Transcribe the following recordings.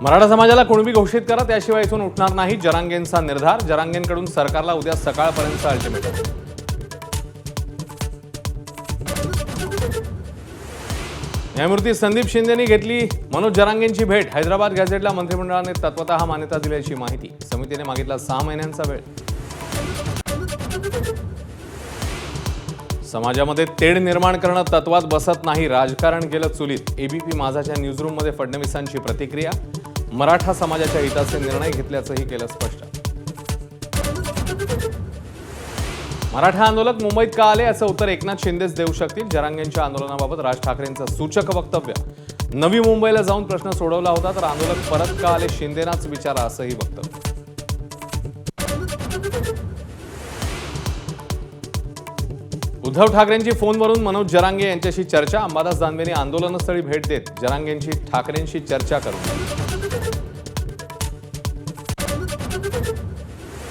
मराठा समाजाला कुणबी घोषित करा, त्याशिवाय इथून उठणार नाही, जरांगेंचा निर्धार. जरांगेंकडून सरकारला उद्या सकाळपर्यंत अल्टिमेटम. न्यायमूर्ती संदीप शिंदेंनी घेतली मनोज जरांगेंची भेट. हैदराबाद गॅझेटला मंत्रिमंडळाने तत्वतः मान्यता दिल्याची माहिती. समितीने मागितला 6 महिन्यांचा वेळ. समाजामध्ये तेढ निर्माण करणं तत्वात बसत नाही, राजकारण केलं चुलीत. एबीपी माझाच्या न्यूजरूममध्ये फडणवीसांची प्रतिक्रिया. मराठा समाजाच्या हिताचे निर्णय घेतल्याचंही केलं स्पष्ट. मराठा आंदोलक मुंबईत का आले याचं उत्तर एकनाथ शिंदेच देऊ शकतील. जरांगेंच्या आंदोलनाबाबत राज ठाकरेंचं सूचक वक्तव्य. नवी मुंबईला जाऊन प्रश्न सोडवला होता, तर आंदोलक परत का आले शिंदेनाच विचारा, असंही वक्तव्य. उद्धव ठाकरेंची फोनवरून मनोज जरांगे यांच्याशी चर्चा. अंबादास दानवेंनी आंदोलनस्थळी भेट देत जरांगेंची ठाकरेंशी चर्चा करून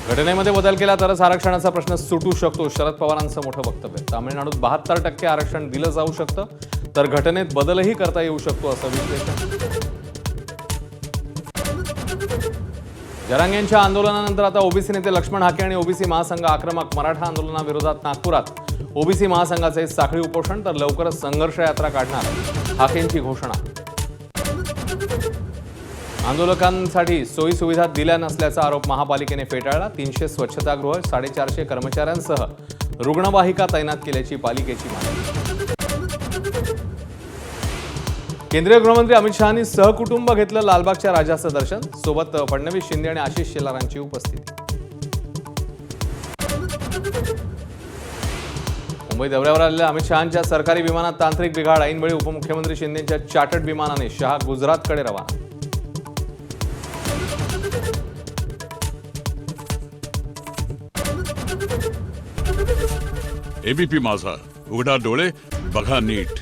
घटनेमध्ये बदल केला तरच आरक्षणाचा प्रश्न सुटू शकतो, शरद पवारांचं मोठं वक्तव्य. तामिळनाडूत 72% आरक्षण दिलं जाऊ शकतं, तर घटनेत बदलही करता येऊ शकतो, असं विश्लेषण. जरांगेंच्या आंदोलनानंतर आता ओबीसी नेते लक्ष्मण हाके आणि ओबीसी महासंघ आक्रमक. मराठा आंदोलनाविरोधात नागपुरात ओबीसी महासंघाचे साखळी उपोषण, तर लवकरच संघर्ष यात्रा काढणार, हाकेंची घोषणा. आंदोलकांसाठी सोयी सुविधा दिल्या नसल्याचा आरोप महापालिकेने फेटाळला. 300 स्वच्छतागृह, 450 कर्मचाऱ्यांसह रुग्णवाहिका तैनात केल्याची पालिकेची माहिती. केंद्रीय गृहमंत्री अमित शहानी सहकुटुंब घेतलं लालबागच्या राजाचं दर्शन. सोबत फडणवीस, शिंदे आणि आशिष शेलारांची उपस्थिती. मुंबई दौऱ्यावर आलेल्या अमित शहांच्या सरकारी विमानात तांत्रिक बिघाड. ऐनवेळी उपमुख्यमंत्री शिंदेच्या चार्टर्ड विमानाने शहा गुजरातकडे रवाना. एबीपी माझा, उघडा डोळे बघा नीट.